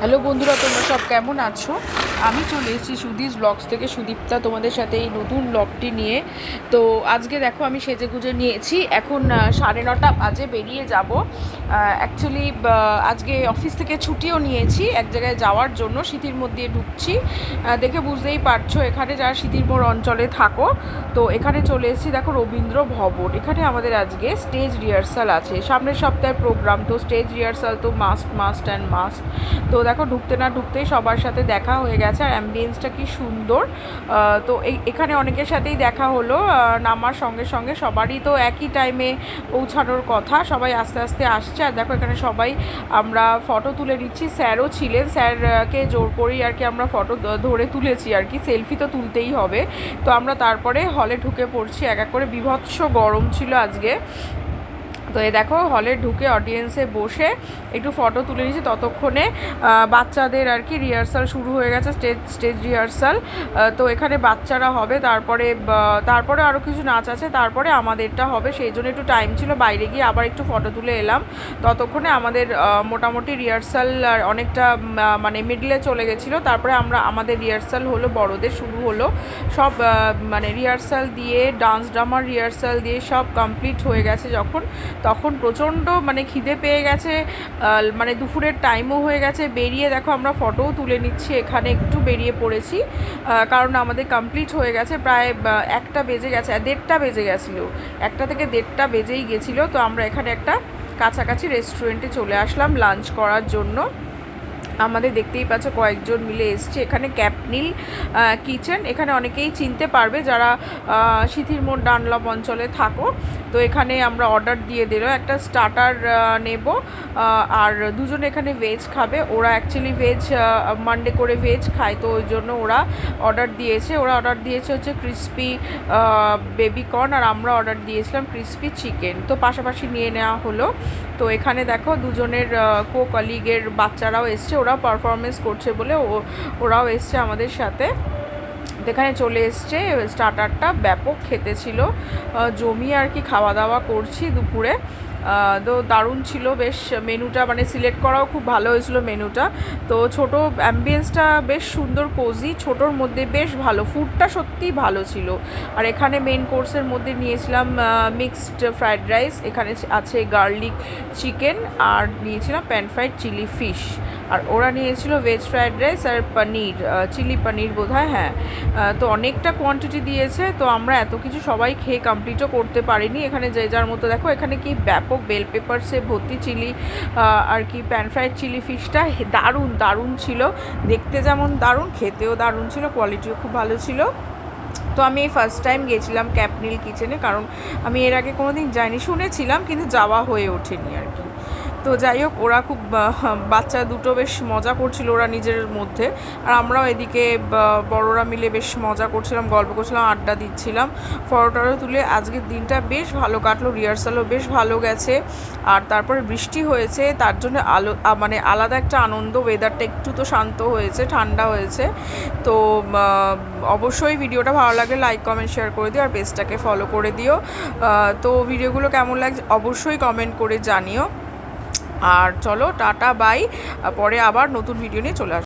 Hello বন্ধুরা, তোমরা সব কেমন আছো? আমি চলে এসেছি সুদীস ব্লগস থেকে, সুদীপ্তা তোমাদের সাথে এই নতুন ব্লগটি নিয়ে। তো আজকে দেখো আমি সেজেগুজে নিয়েছি, এখন 9:30 বাজে, বেরিয়ে যাব। অ্যাকচুয়ালি আজকে অফিস থেকে ছুটিও নিয়েছি এক জায়গায় যাওয়ার জন্য, সিঁথির মোড় দিয়ে ঢুকছি। দেখে বুঝতেই পারছো এখানে যারা সিঁথির মোড় অঞ্চলে থাকো, তো এখানে চলে এসেছি। দেখো রবীন্দ্র ভবন, এখানে আমাদের আজকে স্টেজ রিহার্সাল আছে, সামনের সপ্তাহের প্রোগ্রাম, তো স্টেজ রিহার্সাল তো মাস্ট অ্যান্ড মাস্ট। তো দেখো ঢুকতে না ঢুকতেই সবার সাথে দেখা হয়ে গেছে, আর অ্যাম্বিয়েন্সটা কি সুন্দর। তো এখানে অনেকের সাথেই দেখা হলো, নামার সঙ্গে সঙ্গে সবারই তো একই টাইমে পৌঁছানোর কথা, সবাই আস্তে আস্তে আসছে। আর দেখো এখানে সবাই আমরা ফটো তুলে নিচ্ছি, স্যারও ছিলেন, স্যারকে জোর করেই আর কি আমরা ফটো ধরে তুলেছি আর কি, সেলফি তো তুলতেই হবে। তো আমরা তারপরে হলে ঢুকে পড়ছি এক এক করে, বীভৎস গরম ছিল আজকে। তো এই দেখো হলে ঢুকে অডিয়েন্সে বসে একটু ফটো তুলে নিয়েছি, ততক্ষণে বাচ্চাদের আর কি রিহার্সাল শুরু হয়ে গেছে, স্টেজ রিহার্সাল। তো এখানে বাচ্চারা হবে, তারপরে আরও কিছু নাচ আছে, তারপরে আমাদেরটা হবে। সেই জন্য একটু টাইম ছিল, বাইরে গিয়ে আবার একটু ফটো তুলে এলাম। ততক্ষণে আমাদের মোটামুটি রিহার্সাল অনেকটা মানে মিডলে চলে গেছিলো। তারপরে আমাদের রিহার্সাল হলো, বড়দের শুরু হলো সব, মানে রিহার্সাল দিয়ে ডান্স ড্রামার রিহার্সাল দিয়ে সব কমপ্লিট হয়ে গেছে। তখন প্রচণ্ড মানে খিদে পেয়ে গেছে, মানে দুপুরের টাইমও হয়ে গেছে। বেরিয়ে দেখো আমরা ফটোও তুলে নিচ্ছি, এখানে একটু বেরিয়ে পড়েছি, কারণ আমাদের কমপ্লিট হয়ে গেছে প্রায় 1টা বেজে গেছে, 1:30 বেজে গেছিলো, 1টা থেকে 1:30 বেজেই গেছিলো। তো আমরা এখানে একটা কাছাকাছি রেস্টুরেন্টে চলে আসলাম লাঞ্চ করার জন্য। আমাদের দেখতেই পাচ্ছ কয়েকজন মিলে এসছে, এখানে ক্যাপনিল কিচেন, এখানে অনেকেই চিনতে পারবে যারা সিঁথির মোড় ডানলপ অঞ্চলে থাকো। তো এখানে আমরা অর্ডার দিয়ে দিল, একটা স্টার্টার নেব, আর দুজনে এখানে ভেজ খাবে। ওরা অ্যাকচুয়ালি ভেজ, মানডে করে ভেজ খায়, তো ওই জন্য ওরা অর্ডার দিয়েছে হচ্ছে ক্রিসপি বেবি কর্ন, আর আমরা অর্ডার দিয়েছিলাম ক্রিসপি চিকেন। তো পাশাপাশি নিয়ে নেওয়া হলো। তো এখানে দেখো দুজনের কো কলিগের বাচ্চারাও এসছে, ওরাও পারফরমেন্স করছে বলে ওরাও এসছে আমাদের সাথে। এখানে চলে এসছে, স্টার্টারটা ব্যাপক খেতে ছিল, জমিয়ে আর কি খাওয়া দাওয়া করছি দুপুরে। তো দারুণ ছিল বেশ মেনুটা, মানে সিলেক্ট করাও খুব ভালো হয়েছিল মেনুটা। তো ছোটো অ্যাম্বিয়েন্সটা বেশ সুন্দর, কোজি, ছোটোর মধ্যে বেশ ভালো, ফুডটা সত্যিই ভালো ছিল। আর এখানে মেন কোর্সের মধ্যে নিয়েছিলাম মিক্সড ফ্রায়েড রাইস, এখানে আছে গার্লিক চিকেন, আর নিয়েছিলাম প্যান ফ্রাইড চিলি ফিশ। আর ওরা নিয়েছিল ভেজ ফ্রায়েড রাইস আর পনির, চিলি পনির বোধহয়, হ্যাঁ। তো অনেকটা কোয়ান্টিটি দিয়েছে, তো আমরা এত কিছু সবাই খেয়ে কমপ্লিটও করতে পারিনি। এখানে যে যার মতো দেখো, এখানে কি ব্যাপক বেল পেপারসে ভর্তি চিলি আর কি প্যান ফ্রাইড চিলি ফিশটা দারুণ ছিল, দেখতে যেমন দারুণ, খেতেও দারুণ ছিল, কোয়ালিটিও খুব ভালো ছিল। তো আমি এই ফার্স্ট টাইম গেছিলাম ক্যাপনিল কিচেনে, কারণ আমি এর আগে কোনো দিন যাইনি, শুনেছিলাম কিন্তু যাওয়া হয়ে ওঠেনি আর কি। তো যাই হোক, ওরা খুব বাচ্চা দুটো বেশ মজা করছিল ওরা নিজের মধ্যে, আর আমরাও এদিকে বড়রা মিলে বেশ মজা করছিলাম, গল্প করছিলাম, আড্ডা দিচ্ছিলাম, ফটোটারও তুলে। আজকের দিনটা বেশ ভালো কাটলো, রিহার্সালও বেশ ভালো গেছে। আর তারপরে বৃষ্টি হয়েছে, তার জন্য মানে আলাদা একটা আনন্দ, ওয়েদারটা একটু তো শান্ত হয়েছে, ঠান্ডা হয়েছে। তো অবশ্যই ভিডিওটা ভালো লাগলে লাইক কমেন্ট শেয়ার করে দিও, আর পেজটাকে ফলো করে দিও। তো ভিডিওগুলো কেমন লাগছে অবশ্যই কমেন্ট করে জানিও। আর চলো টাটা বাই, পরে আবার নতুন ভিডিও নিয়ে চলে আসবো।